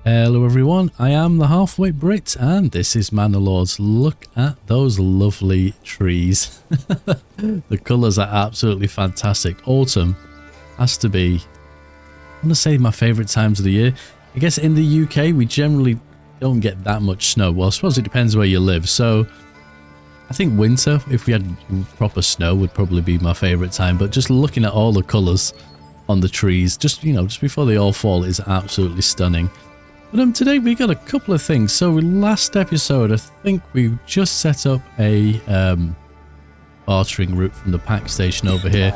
Hello everyone, I am the Halfwit Brit and this is Manor Lords. Look at those lovely trees. The colours are absolutely fantastic. Autumn has to be, I want to say, my favourite times of the year. I guess in the UK we generally don't get that much snow. Well, I suppose it depends where you live. So I think winter, if we had proper snow, would probably be my favourite time. But just looking at all the colours on the trees, just before they all fall, is absolutely stunning. But today we got a couple of things. So last episode, I think we just set up a bartering route from the pack station over here.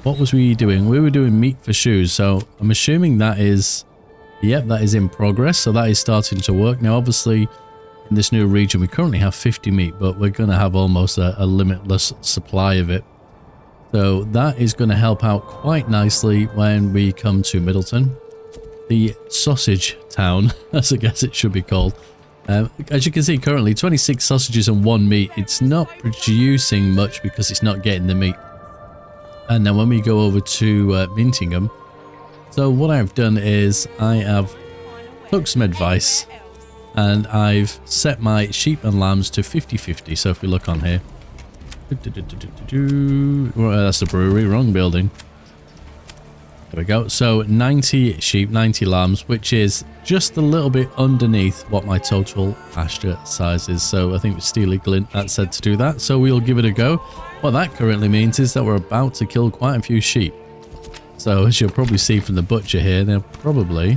What was we doing? We were doing meat for shoes. So I'm assuming that is, yep, that is in progress. So that is starting to work. Now, obviously, in this new region, we currently have 50 meat, but we're going to have almost a limitless supply of it. So that is going to help out quite nicely when we come to Middleton. The sausage town, as I guess it should be called. As you can see currently, 26 sausages and 1 meat. It's not producing much because it's not getting the meat. And then when we go over to Mintingham, so what I've done is I have took some advice and I've set my sheep and lambs to 50-50. So if we look on here, well, that's the brewery, wrong building. There we go. So 90 sheep, 90 lambs, which is just a little bit underneath what my total pasture size is. So I think with Steely Glint that said to do that. So we'll give it a go. What that currently means is that we're about to kill quite a few sheep. So as you'll probably see from the butcher here, they're probably...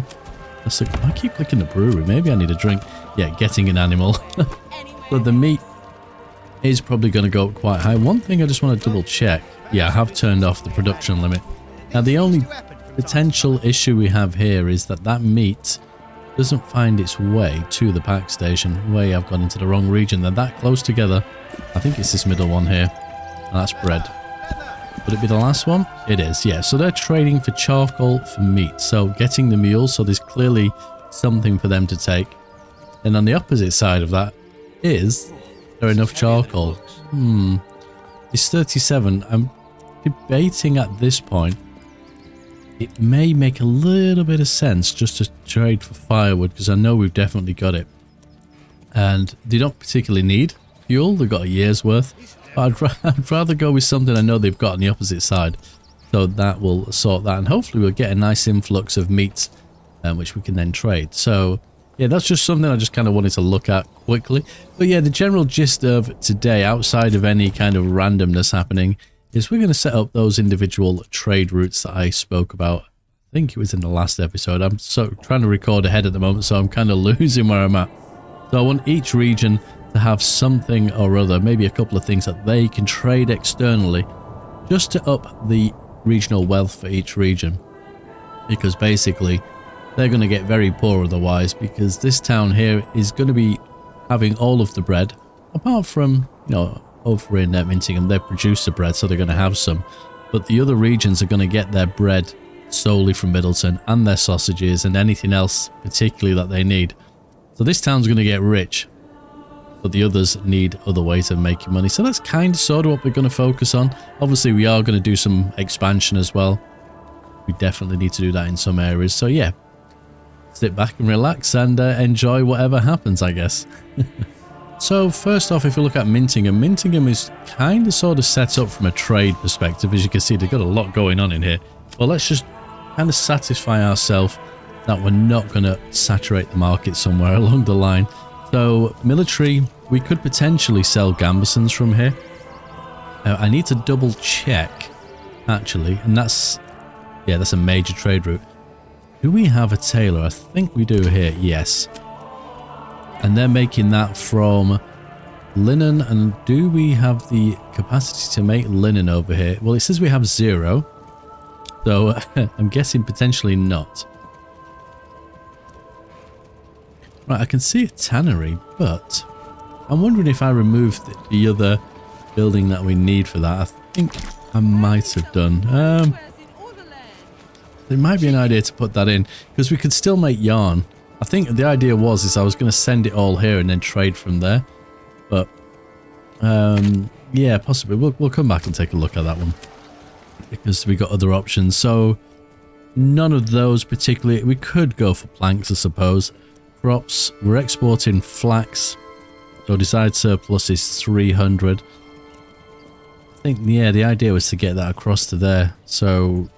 I keep clicking the brewery. Maybe I need a drink. Yeah, getting an animal. So the meat is probably going to go up quite high. One thing I just want to double check. Yeah, I have turned off the production limit. Now the only potential issue we have here is that that meat doesn't find its way to the pack station. Way I've gone into the wrong region. They're that close together. I think it's this middle one here. And that's bread. Would it be the last one? It is, yeah. So they're trading for charcoal for meat. So getting the mules, so there's clearly something for them to take. And on the opposite side of that is there enough charcoal? It's 37. I'm debating at this point. It may make a little bit of sense just to trade for firewood because I know we've definitely got it. And they don't particularly need fuel. They've got a year's worth. But I'd rather go with something I know they've got on the opposite side. So that will sort that. And hopefully we'll get a nice influx of meat, which we can then trade. So yeah, that's just something I just kind of wanted to look at quickly. But yeah, the general gist of today, outside of any kind of randomness happening, is we're going to set up those individual trade routes that I spoke about. I think it was in the last episode. I'm so trying to record ahead at the moment, so I'm kind of losing where I'm at. So I want each region to have something or other, maybe a couple of things that they can trade externally, just to up the regional wealth for each region. Because basically, they're going to get very poor otherwise, because this town here is going to be having all of the bread, apart from, over in Mintingham, they produce the bread, so they're going to have some. But the other regions are going to get their bread solely from Middleton and their sausages and anything else particularly that they need. So this town's going to get rich, but the others need other ways of making money. So that's kind of sort of what we're going to focus on. Obviously, we are going to do some expansion as well. We definitely need to do that in some areas. So yeah, sit back and relax and enjoy whatever happens, I guess. So first off, if you look at Mintingham, Mintingham is kind of sort of set up from a trade perspective. As you can see, they've got a lot going on in here. Well, let's just kind of satisfy ourselves that we're not going to saturate the market somewhere along the line. So military, we could potentially sell gambesons from here. I need to double check, actually, and that's a major trade route. Do we have a tailor? I think we do here, yes. And they're making that from linen. And do we have the capacity to make linen over here? Well, it says we have 0. So I'm guessing potentially not. Right, I can see a tannery, but I'm wondering if I remove the other building that we need for that. I think I might have done. There might be an idea to put that in, because we could still make yarn. I think the idea was I was going to send it all here and then trade from there. But yeah, possibly. We'll come back and take a look at that one, because we got other options. So none of those particularly. We could go for planks, I suppose. crops. We're exporting flax. So desired surplus is 300. I think, yeah, the idea was to get that across to there. So,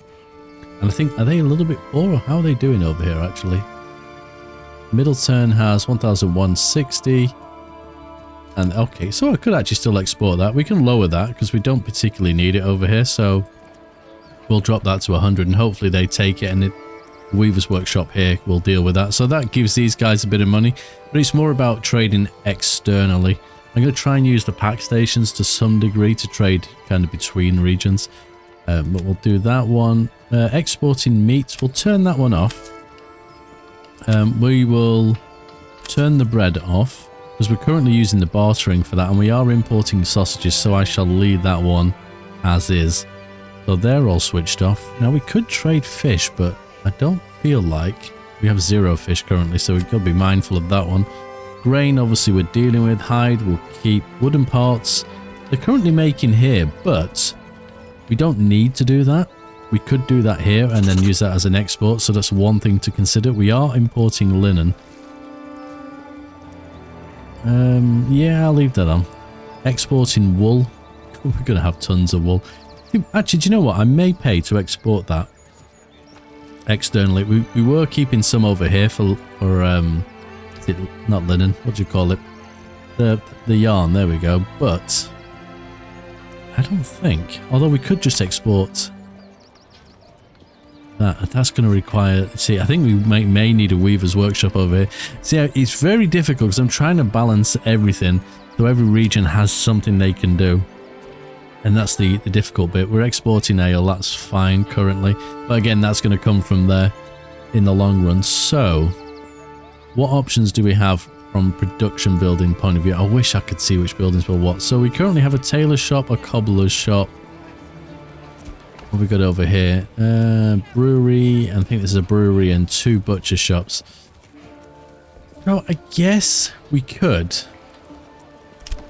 and I think, are they a little bit poor? How are they doing over here, actually? Middleton has 1,160. And, okay, so I could actually still export that. We can lower that because we don't particularly need it over here. So, we'll drop that to 100 and hopefully they take it, and the Weaver's Workshop here will deal with that. So that gives these guys a bit of money, but it's more about trading externally. I'm going to try and use the pack stations to some degree to trade kind of between regions. But we'll do that one. Exporting meats, we'll turn that one off. We will turn the bread off because we're currently using the bartering for that, and we are importing sausages, so I shall leave that one as is. So they're all switched off. Now we could trade fish, but I don't feel like we have 0 fish currently, so we've got to be mindful of that one. Grain, obviously, we're dealing with. Hide, we'll keep. Wooden parts, they're currently making here, but we don't need to do that. We could do that here and then use that as an export, so that's one thing to consider. We are importing linen. Yeah, I'll leave that on. Exporting wool. We're going to have tons of wool. Actually, do you know what? I may pay to export that externally. We were keeping some over here for is it not linen? What do you call it? The yarn. There we go. But I don't think. Although we could just export that. That's going to require. See, I think we may need a Weaver's Workshop over here. See, it's very difficult because I'm trying to balance everything, so every region has something they can do. And that's the difficult bit. We're exporting ale, that's fine currently. But again, that's going to come from there in the long run. So, what options do we have from production building point of view? I wish I could see which buildings were what. So, we currently have a tailor shop, a cobbler's shop. What have we got over here? Brewery. I think this is a brewery and 2 butcher shops. So, I guess we could...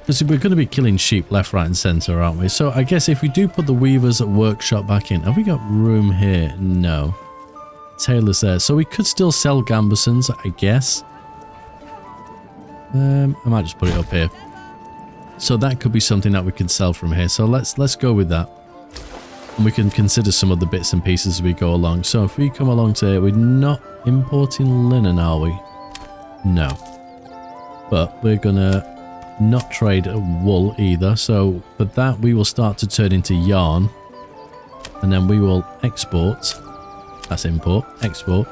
because we're going to be killing sheep left, right and centre, aren't we? So I guess if we do put the Weaver's Workshop back in... have we got room here? No. Tailor's there. So we could still sell gambesons, I guess. I might just put it up here. So that could be something that we can sell from here. So let's go with that. And we can consider some of the bits and pieces as we go along. So if we come along to here, we're not importing linen, are we? No. But we're going to... not trade wool either, so for that we will start to turn into yarn, and then we will export. That's import, export.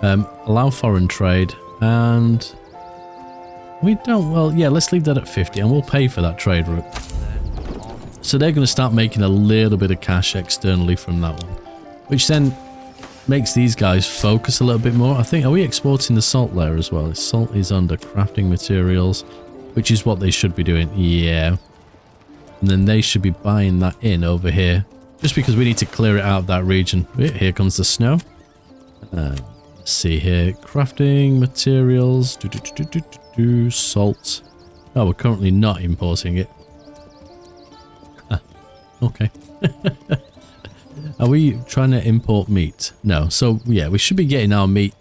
Allow foreign trade, and we don't. Well, yeah, let's leave that at 50, and we'll pay for that trade route. So they're going to start making a little bit of cash externally from that one, which then makes these guys focus a little bit more. I think, are we exporting the salt there as well? Salt is under crafting materials, which is what they should be doing. Yeah. And then they should be buying that in over here. Just because we need to clear it out of that region. Here comes the snow. Let's see here. Crafting materials. Salt. Oh, we're currently not importing it. Okay. Are we trying to import meat? No. So, yeah, we should be getting our meat,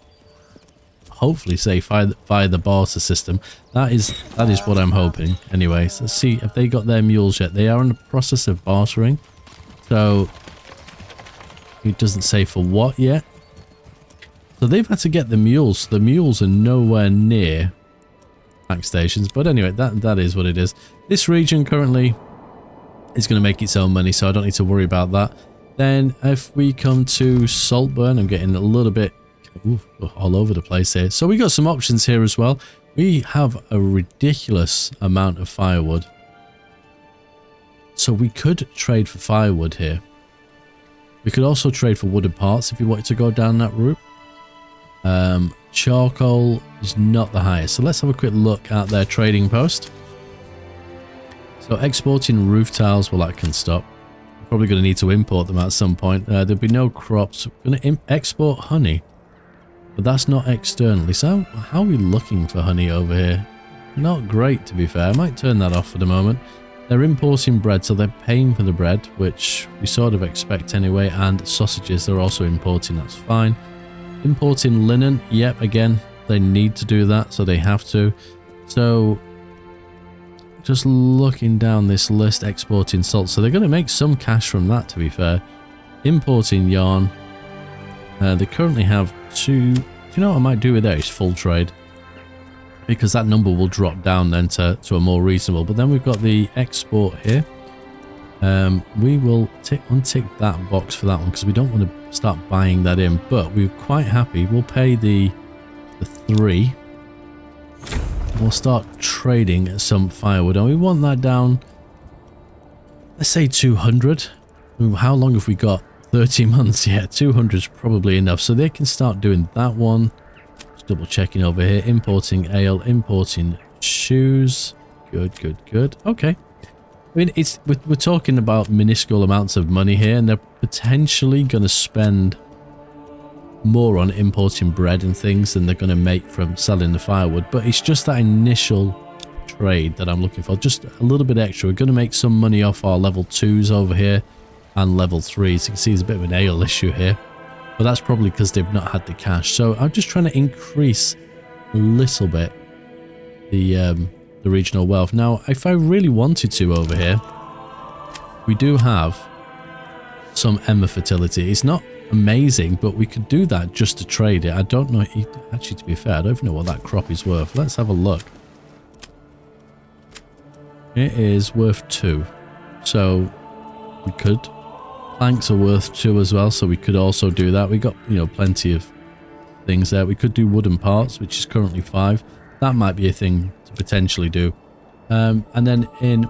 hopefully, say, via the barter system. That is what I'm hoping. Anyway, so let's see if they got their mules yet. They are in the process of bartering. So, it doesn't say for what yet. So, they've had to get the mules. The mules are nowhere near pack stations. But anyway, that is what it is. This region currently is going to make its own money, so I don't need to worry about that. Then, if we come to Saltburn, I'm getting a little bit all over the place here. So we got some options here as well. We have a ridiculous amount of firewood. So we could trade for firewood here. We could also trade for wooden parts if you wanted to go down that route. Charcoal is not the highest. So let's have a quick look at their trading post. So exporting roof tiles, well, that can stop. We're probably going to need to import them at some point. There'll be no crops. We're going to export honey. But that's not externally. So how are we looking for honey over here? Not great, to be fair. I might turn that off for the moment. They're importing bread, so they're paying for the bread, which we sort of expect anyway. And sausages, they're also importing. That's fine. Importing linen. Yep, again, They need to do that, so they have to. So just looking down this list, exporting salt. So they're going to make some cash from that, to be fair. Importing yarn. They currently have 2. Do you know what I might do with that? Is full trade. Because that number will drop down then to a more reasonable. But then we've got the export here. We will untick that box for that one because we don't want to start buying that in. But we're quite happy. We'll pay the 3. We'll start trading some firewood. And we want that down, let's say 200. How long have we got? 30 months. Yeah, 200 is probably enough. So they can start doing that one. Just double checking over here. Importing ale, importing shoes. Good, good, good. Okay. I mean, we're talking about minuscule amounts of money here, and they're potentially going to spend more on importing bread and things than they're going to make from selling the firewood. But it's just that initial trade that I'm looking for. Just a little bit extra. We're going to make some money off our level 2s over here and level 3s. So you can see there's a bit of an ale issue here. But that's probably because they've not had the cash. So I'm just trying to increase a little bit the regional wealth. Now, if I really wanted to over here, we do have some Emma fertility. It's not amazing, but we could do that just to trade it. I don't know, actually, to be fair, I don't even know what that crop is worth. Let's have a look. It is worth 2. So we could. Planks are worth 2 as well, so we could also do that. We got, you know, plenty of things there. We could do wooden parts, which is currently 5. That might be a thing to potentially do. And then in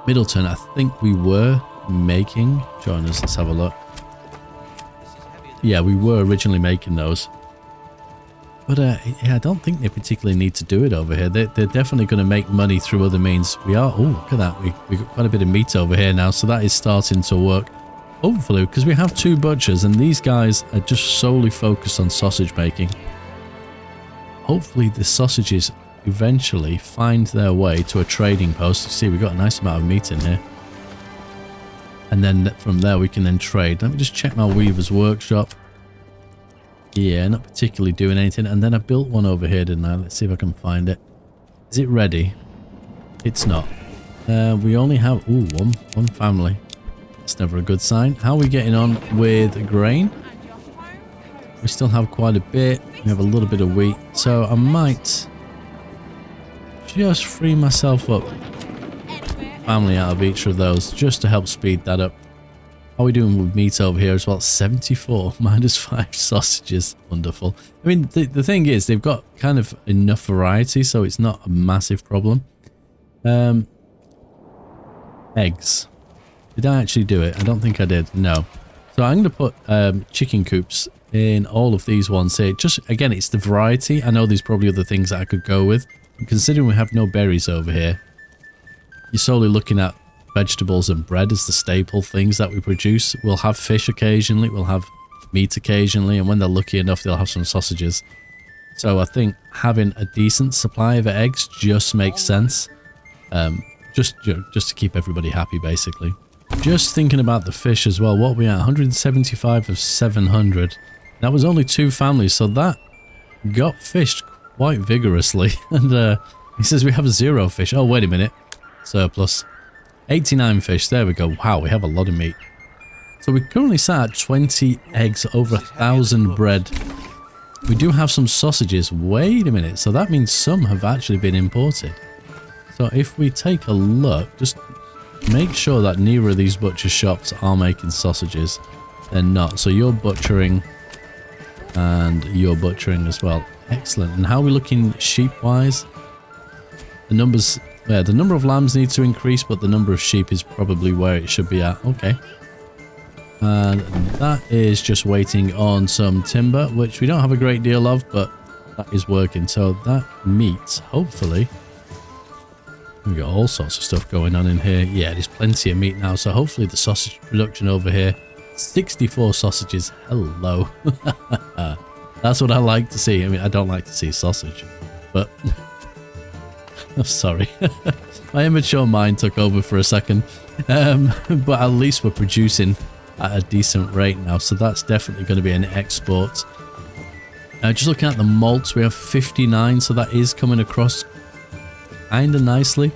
Middleton, I think we were making, join us, let's have a look. Yeah, we were originally making those. But yeah, I don't think they particularly need to do it over here. They're definitely going to make money through other means. We are, oh, look at that. We've got quite a bit of meat over here now, so that is starting to work. Hopefully, because we have 2 butchers, and these guys are just solely focused on sausage making. Hopefully, the sausages eventually find their way to a trading post. You see, we've got a nice amount of meat in here. And then from there, we can then trade. Let me just check my weaver's workshop. Yeah, not particularly doing anything. And then I built one over here, didn't I? Let's see if I can find it. Is it ready? It's not. We only have, ooh, one family. That's never a good sign. How are we getting on with grain? We still have quite a bit. We have a little bit of wheat. So I might just free myself up family out of each of those just to help speed that up. How are we doing with meat over here as well? 74 minus 5 sausages. Wonderful. I mean, the thing is, they've got kind of enough variety, so it's not a massive problem. Eggs. Did I actually do it? I don't think I did. No. So I'm going to put chicken coops in all of these ones here. Just, again, it's the variety. I know there's probably other things that I could go with. But considering we have no berries over here, you're solely looking at vegetables and bread as the staple things that we produce. We'll have fish occasionally, we'll have meat occasionally, and when they're lucky enough, they'll have some sausages. So I think having a decent supply of eggs just makes sense. Just to keep everybody happy, basically. Just thinking about the fish as well. What are we at? 175 of 700. That was only 2 families, so that got fished quite vigorously. And he says we have 0 fish. Oh, wait a minute. Surplus. 89 fish. There we go. Wow, we have a lot of meat. So we currently sat at 20 eggs, over 1,000 bread. We do have some sausages. Wait a minute. So that means some have actually been imported. So if we take a look, just make sure that neither of these butcher shops are making sausages. They're not. So you're butchering and you're butchering as well. Excellent. And how are we looking sheep-wise? The numbers... Yeah, the number of lambs needs to increase, but the number of sheep is probably where it should be at. Okay. And that is just waiting on some timber, which we don't have a great deal of, but that is working. So that meat, hopefully... We've got all sorts of stuff going on in here. Yeah, there's plenty of meat now, so hopefully the sausage production over here... 64 sausages. Hello. That's what I like to see. I mean, I don't like to see sausage, but... Oh, sorry. My immature mind took over for a second. But at least we're producing at a decent rate now. So that's definitely going to be an export. Just looking at the malts, we have 59, so that is coming across kind of nicely.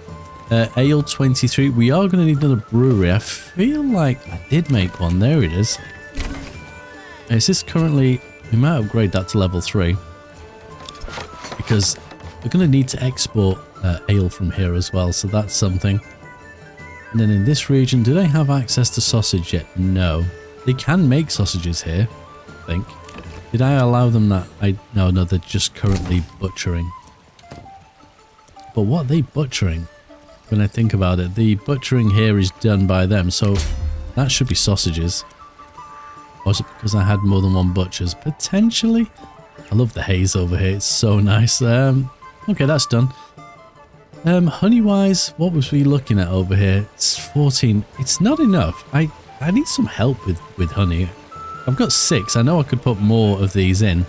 Ale 23, we are going to need another brewery. I feel like I did make one. There it is. Is this currently... We might upgrade that to level 3. Because we're going to need to export ale from here as well, so that's something. And then in this region, do they have access to sausage yet? No. They can make sausages here, I think. Did I allow them that? No, they're just currently butchering. But what are they butchering? When I think about it, the butchering here is done by them, so that should be sausages. Or is it because I had more than one butcher's? Potentially. I love the haze over here, it's so nice. Okay, that's done. Honey-wise, what was we looking at over here? It's 14. It's not enough. I need some help with honey. I've got 6. I know I could put more of these in.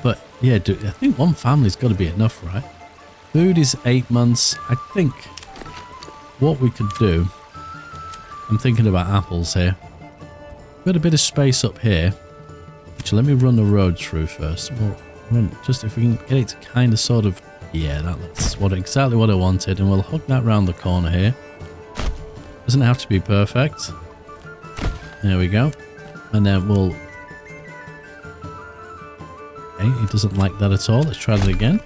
But yeah, I think one family's got to be enough, right? Food is 8 months. I think what we could do... I'm thinking about apples here. We've got a bit of space up here. Actually, let me run the road through first. We'll run, just if we can get it to kind of sort of... Yeah, that's exactly what I wanted. And we'll hook that round the corner here. Doesn't have to be perfect. There we go. And then we'll... Okay, he doesn't like that at all. Let's try that again.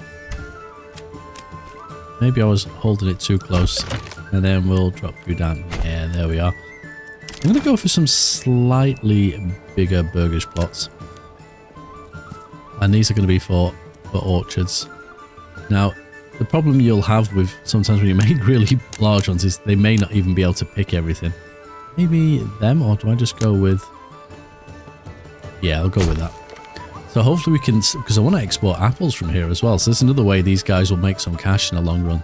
Maybe I was holding it too close. And then we'll drop you down. Yeah, there we are. I'm going to go for some slightly bigger burgage plots. And these are going to be for orchards. Now, the problem you'll have with sometimes when you make really large ones is they may not even be able to pick everything. Maybe them, or do I just go with... Yeah, I'll go with that. So hopefully we can... Because I want to export apples from here as well. So there's another way these guys will make some cash in the long run.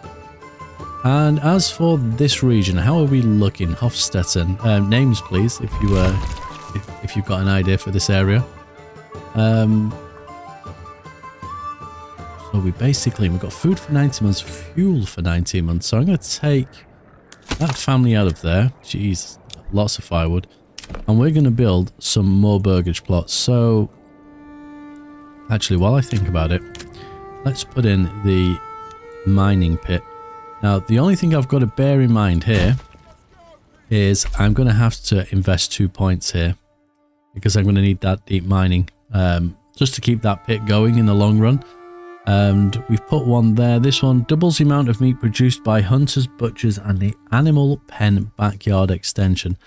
And as for this region, how are we looking? Hofstetten. Names, please, if you've got an idea for this area. So we've got food for 90 months, fuel for 19 months. So I'm going to take that family out of there. Jeez, lots of firewood. And we're going to build some more burgage plots. So, actually, while I think about it, let's put in the mining pit. Now, the only thing I've got to bear in mind here is I'm going to have to invest 2 points here. Because I'm going to need that deep mining just to keep that pit going in the long run. And we've put one there. This one doubles the amount of meat produced by hunters, butchers, and the animal pen backyard extension.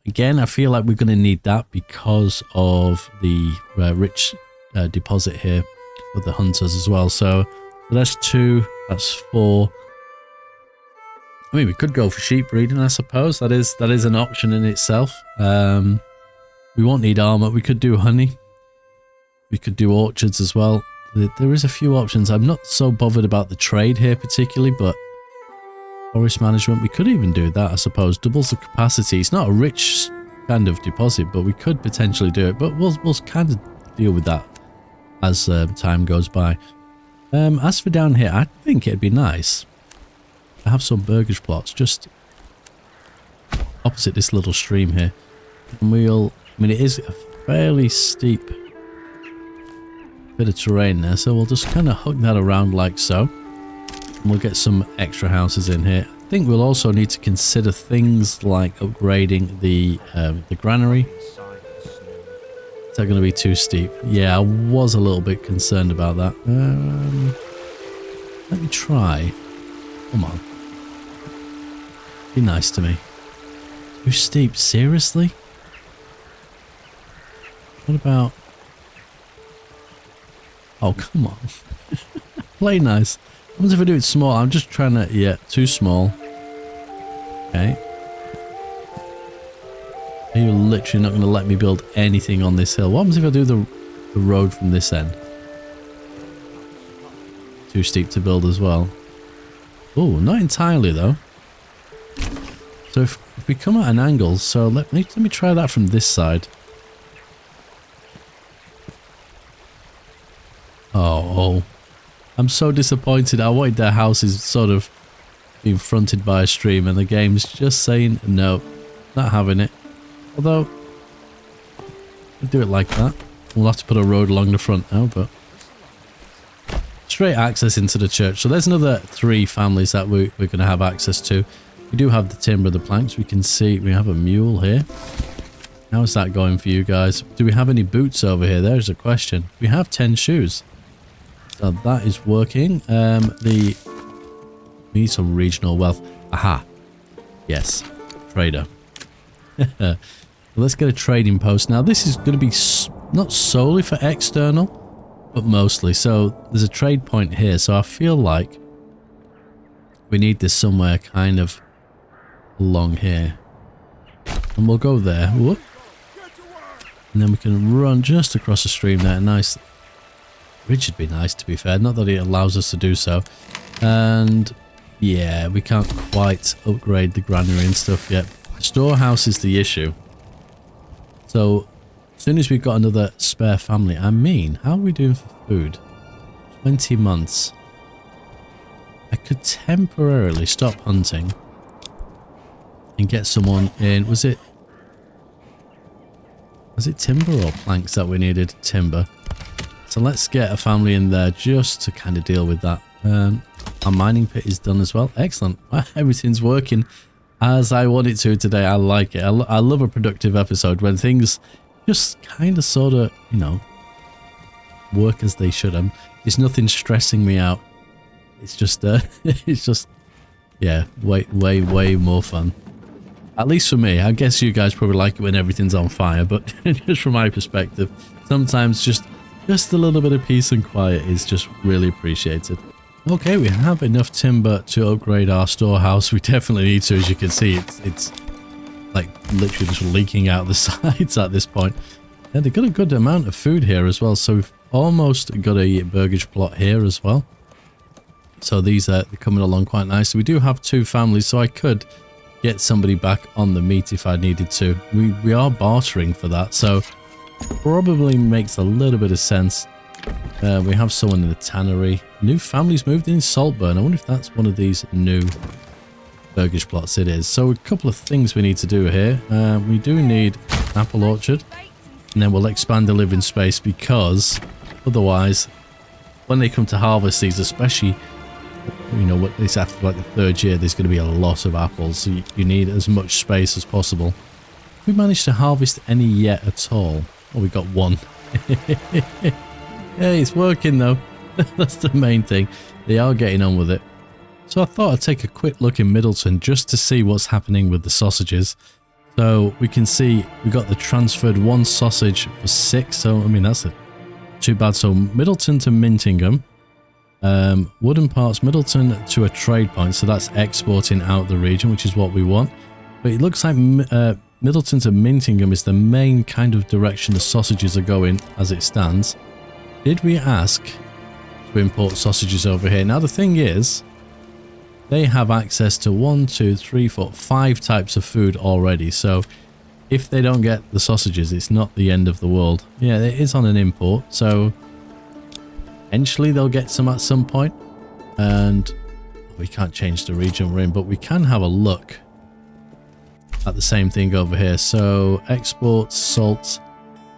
Again, I feel like we're going to need that because of the rich deposit here for the hunters as well. So that's 2, that's 4. I mean, we could go for sheep breeding, I suppose. That is an option in itself. We won't need armor. We could do honey. We could do orchards as well. There is a few options. I'm not so bothered about the trade here particularly, but forest management, we could even do that, I suppose. Doubles the capacity. It's not a rich kind of deposit, but we could potentially do it. But we'll kind of deal with that as time goes by. As for down here, I think it'd be nice to have some burgage plots just opposite this little stream here. And I mean, it is a fairly steep bit of terrain there, so we'll just kind of hook that around like so. And we'll get some extra houses in here. I think we'll also need to consider things like upgrading the granary. Is that going to be too steep? Yeah, I was a little bit concerned about that. Let me try. Come on. Be nice to me. Too steep? Seriously? What about... Oh, come on. Play nice. What if I do it small? I'm just trying to... Yeah, too small. Okay. You're literally not going to let me build anything on this hill. What happens if I do the road from this end? Too steep to build as well. Oh, not entirely though. So if we come at an angle, so let me try that from this side. Oh, I'm so disappointed. I wanted their houses sort of being fronted by a stream and the game's just saying no, not having it. Although, I'll do it like that. We'll have to put a road along the front now, but straight access into the church. So there's another 3 families that we're going to have access to. We do have the timber, the planks. We can see we have a mule here. How's that going for you guys? Do we have any boots over here? There's a question. We have 10 shoes. So that is working. We need some regional wealth. Aha. Yes. Trader. Let's get a trading post. Now this is going to be not solely for external, but mostly. So there's a trade point here. So I feel like we need this somewhere kind of along here. And we'll go there. Whoop. And then we can run just across the stream there. Nice. Bridge would be nice, to be fair. Not that it allows us to do so. And yeah, we can't quite upgrade the granary and stuff yet. Storehouse is the issue. So as soon as we've got another spare family, I mean, how are we doing for food? 20 months. I could temporarily stop hunting and get someone in. Was it timber or planks that we needed? Timber. So let's get a family in there just to kind of deal with that. Our mining pit is done as well. Excellent. Everything's working as I want it to today. I like it. I love a productive episode when things just kind of sort of, you know, work as they should. There's nothing stressing me out. It's just, yeah, way more fun. At least for me. I guess you guys probably like it when everything's on fire, but just from my perspective, sometimes just a little bit of peace and quiet is just really appreciated. Okay, we have enough timber to upgrade our storehouse. We definitely need to, as you can see. It's like literally just leaking out the sides at this point. And they've got a good amount of food here as well. So we've almost got a burgage plot here as well. So these are coming along quite nicely. We do have 2 families, so I could get somebody back on the meat if I needed to. We are bartering for that, so probably makes a little bit of sense. We have someone in the tannery. New families moved in Saltburn. I wonder if that's one of these new burgage plots. It is. So a couple of things we need to do here. We do need an apple orchard, and then we'll expand the living space, because otherwise when they come to harvest these, especially, you know, what it's after like the 3rd year, there's going to be a lot of apples, so you need as much space as possible. Have we managed to harvest any yet at all? Oh, we got 1. Hey, it's working though. That's the main thing. They are getting on with it. So I thought I'd take a quick look in Middleton just to see what's happening with the sausages. So we can see we got the transferred 1 sausage for 6. So I mean, that's too bad. So Middleton to Mintingham. Wooden parts, Middleton to a trade point, so that's exporting out the region, which is what we want. But it looks like Middleton to Mintingham is the main kind of direction the sausages are going as it stands. Did we ask to import sausages over here? Now the thing is, they have access to 1, 2, 3, 4, 5 types of food already, so if they don't get the sausages, it's not the end of the world. Yeah, it is on an import, so eventually they'll get some at some point. And we can't change the region we're in, but we can have a look at the same thing over here. So exports, salt,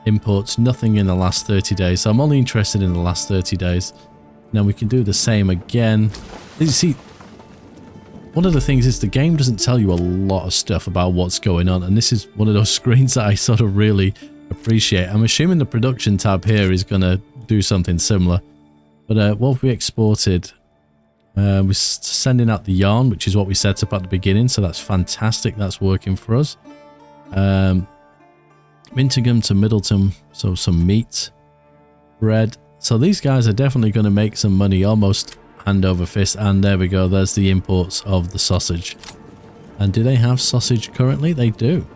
imports, nothing in the last 30 days. So I'm only interested in the last 30 days. Now we can do the same again. You see, one of the things is the game doesn't tell you a lot of stuff about what's going on, and this is one of those screens that I sort of really appreciate. I'm assuming the production tab here is going to do something similar. But what have we exported? We're sending out the yarn, which is what we set up at the beginning, so that's fantastic. That's working for us. Mintingham to Middleton, so some meat, bread. So these guys are definitely going to make some money almost hand over fist. And there we go. There's the imports of the sausage. And do they have sausage currently? They do.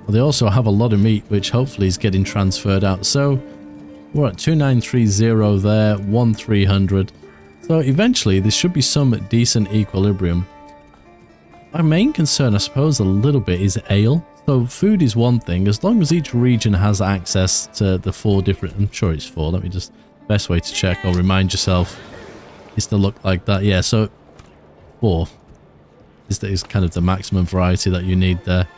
Well, they also have a lot of meat, which hopefully is getting transferred out. So we're at 2930 there, 1300. So eventually there should be some decent equilibrium. My main concern, I suppose, a little bit is ale. So food is one thing, as long as each region has access to the 4 different, I'm sure it's 4, let me just, best way to check or remind yourself is to look like that. Yeah, so 4 is kind of the maximum variety that you need there.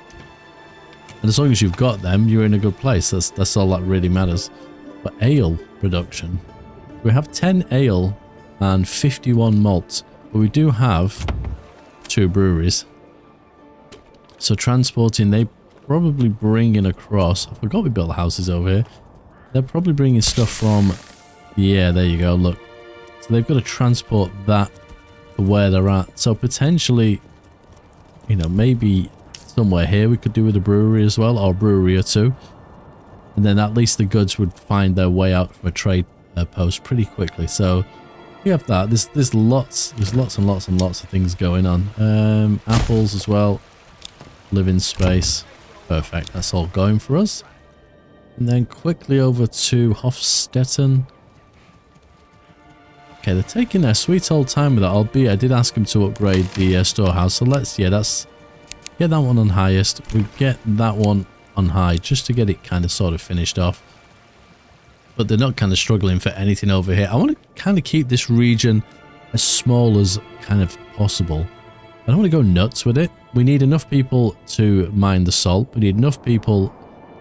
And as long as you've got them, you're in a good place. That's all that really matters. for ale production. We have 10 ale and 51 malt, but we do have 2 breweries. So transporting, they probably bringing across, I forgot we built houses over here. They're probably bringing stuff from, yeah, there you go, look. So they've got to transport that to where they're at. So potentially, you know, maybe somewhere here we could do with a brewery as well, or a brewery or 2. And then at least the goods would find their way out from a trade post pretty quickly. So we have that. There's lots and lots of things going on. Apples as well. Living space. Perfect. That's all going for us. And then quickly over to Hofstetten. Okay, they're taking their sweet old time with that, albeit I did ask them to upgrade the storehouse. So let's, yeah, that's, get that one on highest. We get that one on high just to get it kind of sort of finished off. But they're not kind of struggling for anything over here. I want to kind of keep this region as small as kind of possible. I don't want to go nuts with it. We need enough people to mine the salt. We need enough people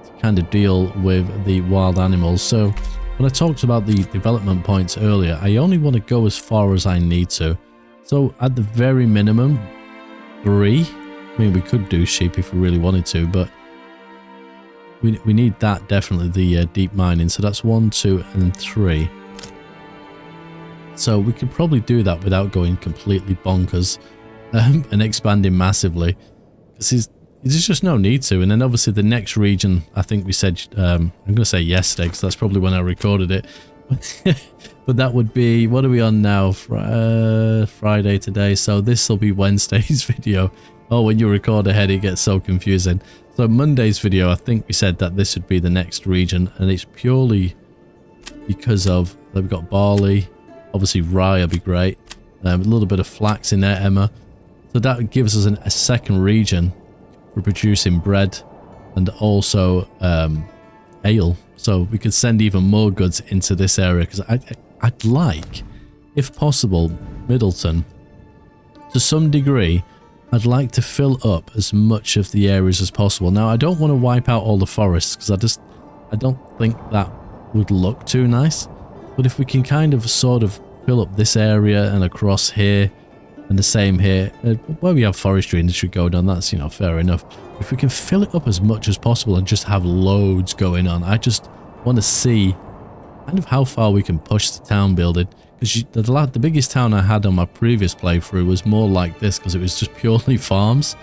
to kind of deal with the wild animals. So when I talked about the development points earlier, I only want to go as far as I need to. So at the very minimum, 3. I mean, we could do sheep if we really wanted to, but we need that definitely, the deep mining. So that's 1, 2, and 3. So we could probably do that without going completely bonkers and expanding massively. Because there's just no need to. And then obviously the next region, I think we said, I'm going to say yesterday, because that's probably when I recorded it. But that would be, what are we on now? Friday today. So this will be Wednesday's video. Oh, when you record ahead, it gets so confusing. So Monday's video, I think we said that this would be the next region, and it's purely because of, we've got barley, obviously rye will be great, a little bit of flax in there, Emma. So that gives us a second region for producing bread and also ale. So we could send even more goods into this area, because I'd like, if possible, Middleton, to some degree, I'd like to fill up as much of the areas as possible. Now, I don't want to wipe out all the forests, because I don't think that would look too nice. But if we can kind of sort of fill up this area and across here and the same here, where we have forestry industry going on, that's, you know, fair enough. If we can fill it up as much as possible and just have loads going on, I just want to see kind of how far we can push the town building. Because the biggest town I had on my previous playthrough was more like this, because it was just purely farms.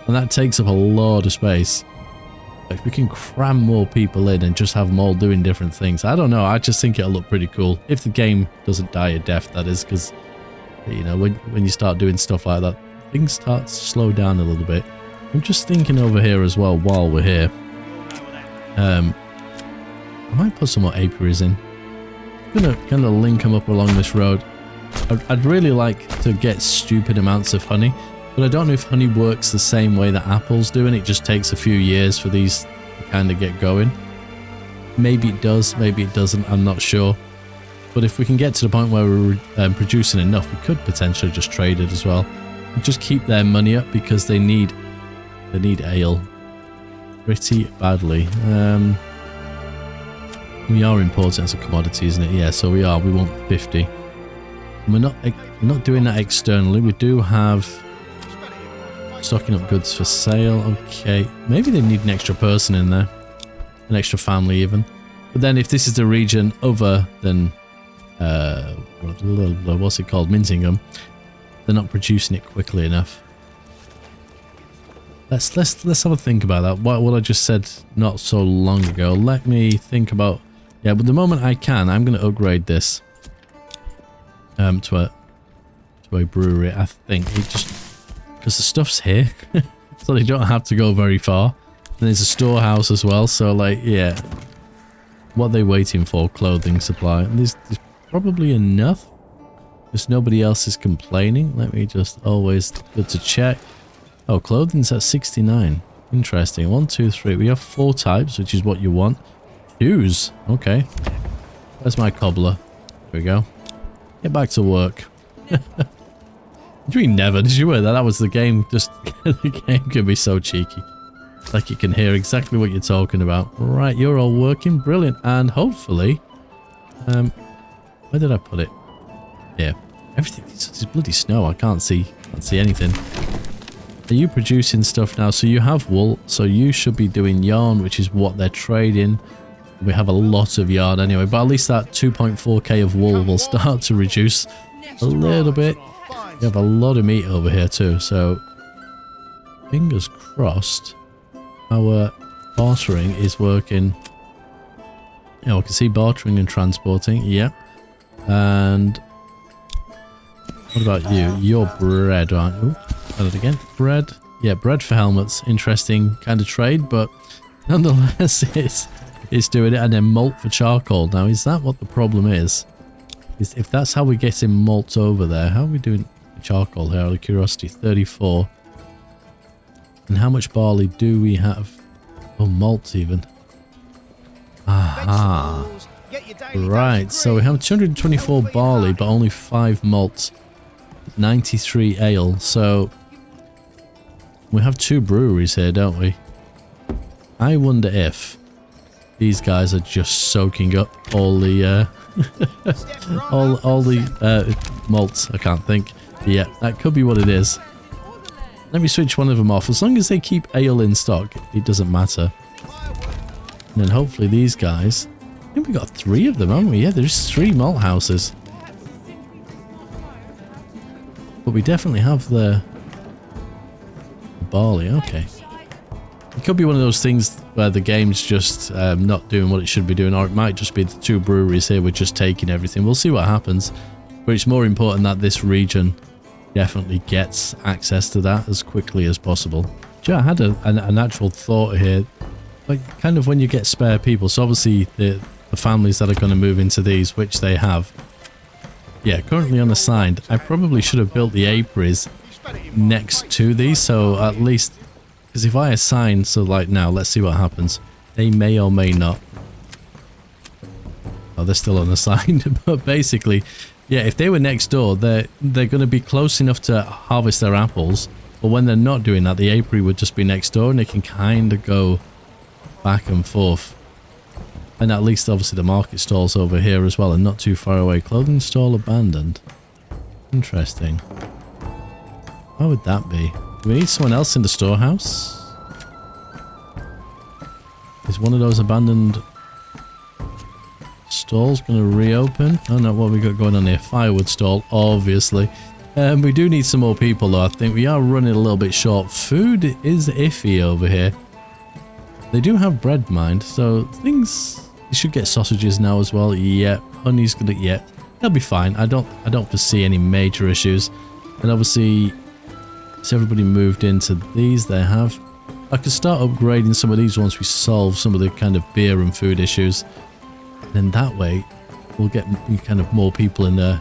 And that takes up a lot of space. But if we can cram more people in and just have them all doing different things, I don't know, I just think it'll look pretty cool. If the game doesn't die a death, that is, because, you know, when you start doing stuff like that, things start to slow down a little bit. I'm just thinking over here as well, while we're here. I might put some more apiaries in. I'm gonna kind of link them up along this road. I'd really like to get stupid amounts of honey, but I don't know if honey works the same way that apples do, and it just takes a few years for these to kind of get going. Maybe it does, maybe it doesn't, I'm not sure. But if we can get to the point where we're producing enough, we could potentially just trade it as well. And just keep their money up, because they need ale pretty badly. We are importing as a commodity, isn't it? Yeah, so we are. We want 50. And we're not doing that externally. We do have stocking up goods for sale. Okay, maybe they need an extra person in there, an extra family even. But then if this is the region other than what's it called, Mintingham, they're not producing it quickly enough. Let's have a think about that. What I just said not so long ago. Let me think about. Yeah, but the moment I can, I'm going to upgrade this to a brewery. I think it just, because the stuff's here, so they don't have to go very far. And there's a storehouse as well. So like, yeah, what are they waiting for? Clothing supply. And there's probably enough, because nobody else is complaining. Let me just, always good to check. Oh, clothing's at 69. Interesting. 1, 2, 3. We have 4 types, which is what you want. Shoes. Okay. Where's my cobbler? There we go. Get back to work. Did you mean never? Did you wear that? That was the game. Just the game can be so cheeky. Like you can hear exactly what you're talking about. Right, you're all working. Brilliant. And hopefully Where did I put it? Here. Everything, it's bloody snow. I can't see anything. Are you producing stuff now? So you have wool, so you should be doing yarn, which is what they're trading. We have a lot of yarn anyway, but at least that 2.4k of wool will start to reduce a little bit. We have a lot of meat over here too, so fingers crossed our bartering is working. Yeah, we can see bartering and transporting, yeah. And what about you? You're bread, aren't you? Got it again. Bread. Yeah, bread for helmets. Interesting kind of trade, but nonetheless, it's doing it. And then malt for charcoal. Now, is that what the problem is? If that's how we're getting malt over there, how are we doing charcoal here? Out of curiosity, 34. And how much barley do we have? Oh, malt even. Aha. Right, so we have 224 barley, but only 5 malt. 93 ale, so we have 2 breweries here, don't we? I wonder if these guys are just soaking up all the all the malts. I can't think. Yeah, that could be what it is. Let me switch one of them off. As long as they keep ale in stock, it doesn't matter. And then hopefully these guys, I think we got 3 of them, haven't we? Yeah, there's 3 malt houses. But we definitely have the barley, okay. It could be one of those things where the game's just not doing what it should be doing, or it might just be the 2 breweries here we're just taking everything. We'll see what happens. But it's more important that this region definitely gets access to that as quickly as possible. Gee, I had a natural thought here, like kind of when you get spare people, so obviously the families that are going to move into these, which they have, yeah, currently unassigned. I probably should have built the apiaries next to these, so at least, because if I assign, so like now, let's see what happens. They may or may not. Oh, they're still unassigned, but basically, yeah, if they were next door, they're going to be close enough to harvest their apples, but when they're not doing that, the apiary would just be next door, and they can kind of go back and forth. And at least obviously the market stall's over here as well and not too far away. Clothing stall abandoned. Interesting. Why would that be? Do we need someone else in the storehouse? Is one of those abandoned stalls going to reopen? Oh no, what have we got going on here? Firewood stall, obviously. We do need some more people though. I think we are running a little bit short. Food is iffy over here. They do have bread, mind, so things... You should get sausages now as well. Yeah, honey's gonna... Yeah, they'll be fine. I don't foresee any major issues. And obviously, so everybody moved into these. They have. I could start upgrading some of these once we solve some of the kind of beer and food issues. And then that way, we'll get kind of more people in a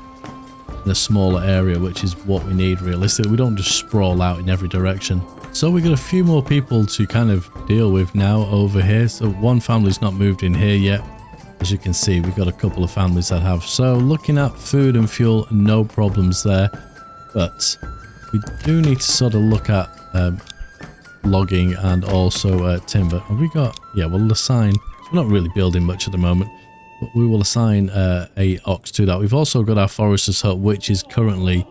smaller area, which is what we need realistically. We don't just sprawl out in every direction. So we've got a few more people to kind of deal with now over here. So one family's not moved in here yet. As you can see, we've got a couple of families that have. So looking at food and fuel, no problems there. But we do need to sort of look at logging and also timber. Have we got... Yeah, we'll assign... We're not really building much at the moment. But we will assign a ox to that. We've also got our forester's hut, which is currently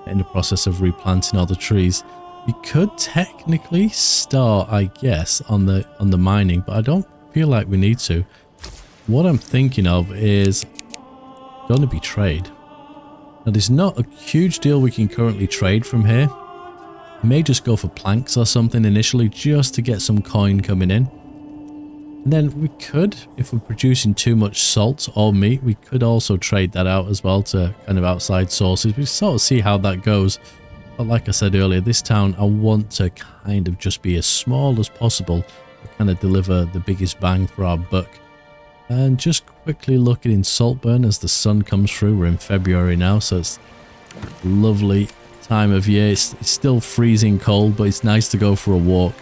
in the process of replanting all the trees. We could technically start, I guess, on the mining, but I don't feel like we need to. What I'm thinking of is going to be trade. Now, there's not a huge deal we can currently trade from here. I may just go for planks or something initially, just to get some coin coming in. And then we could, if we're producing too much salt or meat, we could also trade that out as well to kind of outside sources. We sort of see how that goes. But like I said earlier, this town, I want to kind of just be as small as possible to kind of deliver the biggest bang for our buck. And just quickly looking in Saltburn as the sun comes through. We're in February now, so it's a lovely time of year. It's still freezing cold, but it's nice to go for a walk.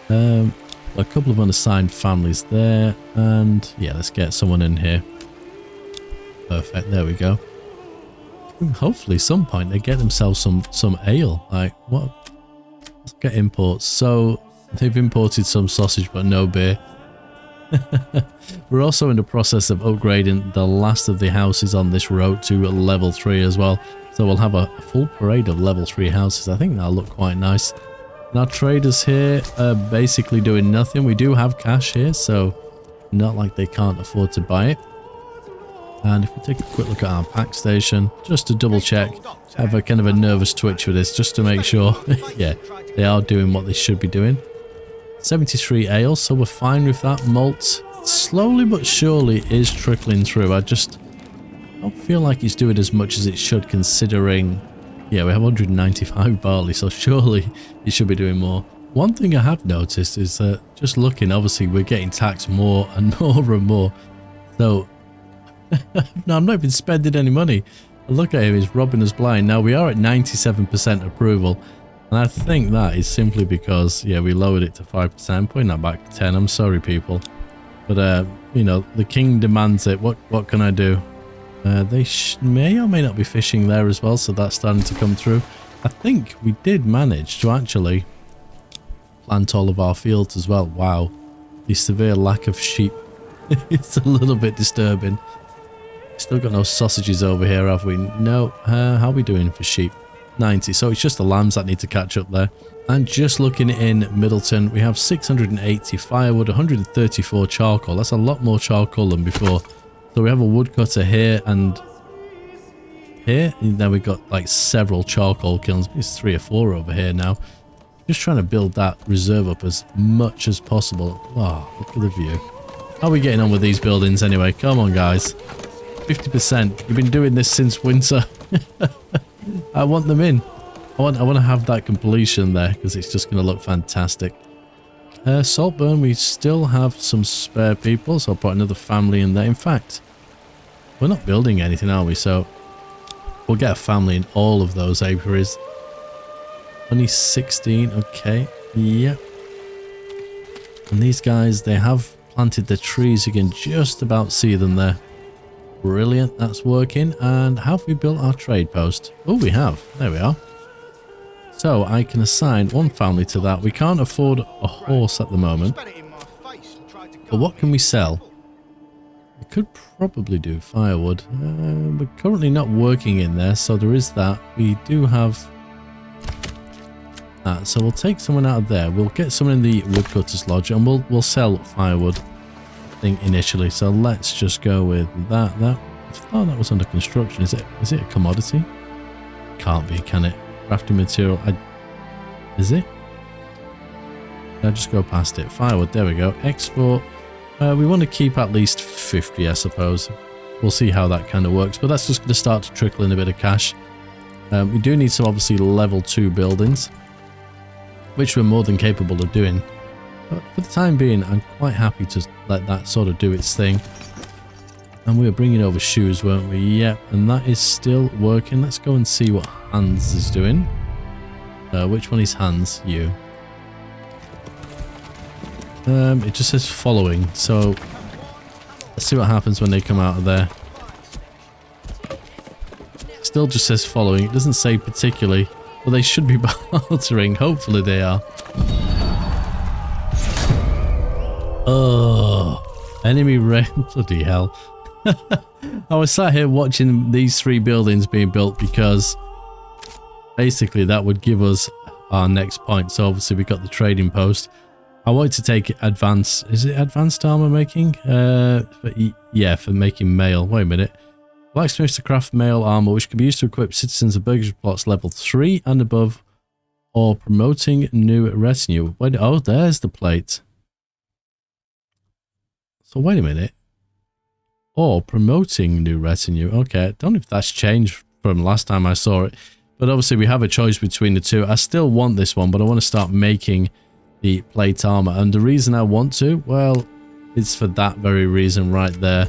A couple of unassigned families there. And yeah, let's get someone in here. Perfect, there we go. Hopefully some point they get themselves some ale. Like, what? Let's get imports. So they've imported some sausage but no beer. We're also in the process of upgrading the last of the houses on this road to level 3 as well. So we'll have a full parade of level 3 houses. I think that'll look quite nice. And our traders here are basically doing nothing. We do have cash here, so not like they can't afford to buy it. And if we take a quick look at our pack station, just to double check, I have a kind of a nervous twitch with this, just to make sure, yeah, they are doing what they should be doing. 73 ale, so we're fine with that. Malt, slowly but surely, is trickling through. I don't feel like it's doing as much as it should, considering, yeah, we have 195 barley, so surely it should be doing more. One thing I have noticed is that, just looking, obviously, we're getting taxed more and more and more. So, no, I'm not even spending any money. Look at him, he's robbing us blind. Now, we are at 97% approval. And I think that is simply because, yeah, we lowered it to 5%. I'm putting that back to 10. I'm sorry, people. But, you know, the king demands it. What can I do? They may or may not be fishing there as well, so that's starting to come through. I think we did manage to actually plant all of our fields as well. Wow. The severe lack of sheep. It's a little bit disturbing. Still got no sausages over here, have we? No. How are we doing for sheep? 90. So it's just the lambs that need to catch up there. And just looking in Middleton, we have 680 firewood, 134 charcoal. That's a lot more charcoal than before. So we have a woodcutter here and here. And then we've got like several charcoal kilns. It's 3 or 4 over here now. Just trying to build that reserve up as much as possible. Wow, look at the view. How are we getting on with these buildings anyway? Come on, guys. 50%. You've been doing this since winter. I want them in. I want to have that completion there because it's just going to look fantastic. Saltburn, we still have some spare people, so I'll put another family in there. In fact, we're not building anything, are we? So we'll get a family in all of those apiaries. Only 16, okay. Yep. And these guys, they have planted the trees. You can just about see them there. Brilliant, that's working. And have we built our trade post? Oh, we have. There we are. So I can assign one family to that. We can't afford a horse at the moment. But what can we sell? We could probably do firewood. We're currently not working in there, so there is that. We do have that. So we'll take someone out of there. We'll get someone in the woodcutter's lodge and we'll sell firewood. Thing initially, so let's just go with that. Oh, that was under construction. Is it a commodity? Can't be, can it? Crafting material. Is it? I'll just go past it. Firewood, there we go. Export. We want to keep at least 50, I suppose. We'll see how that kind of works, but that's just going to start to trickle in a bit of cash. We do need some obviously level 2 buildings, which we're more than capable of doing. But for the time being, I'm quite happy to let that sort of do its thing. And we were bringing over shoes, weren't we? Yep, and that is still working. Let's go and see what Hans is doing. Which one is Hans? You. It just says following, so let's see what happens when they come out of there. Still just says following. It doesn't say particularly. Well, they should be bartering. Hopefully they are. Oh, enemy raid. Bloody hell. I was sat here watching these 3 buildings being built because basically that would give us our next point. So obviously we got the trading post. I wanted to take advanced, is it advanced armor making? Yeah, for making mail. Wait a minute. Blacksmiths to craft mail armor, which can be used to equip citizens of burgage plots level 3 and above, or promoting new retinue. Wait, oh, there's the plate. So wait a minute. Or promoting new retinue. Okay, I don't know if that's changed from last time I saw it. But obviously we have a choice between the two. I still want this one, but I want to start making the plate armor. And the reason I want to, well, it's for that very reason right there.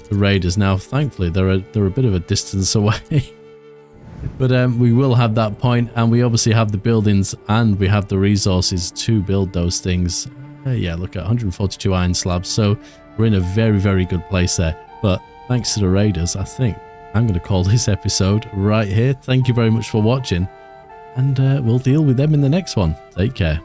The raiders. Now, thankfully, they're a bit of a distance away. But we will have that point, and we obviously have the buildings and we have the resources to build those things. Yeah, look at 142 iron slabs. So we're in a very, very good place there. But thanks to the raiders, I think I'm going to call this episode right here. Thank you very much for watching, and we'll deal with them in the next one. Take care.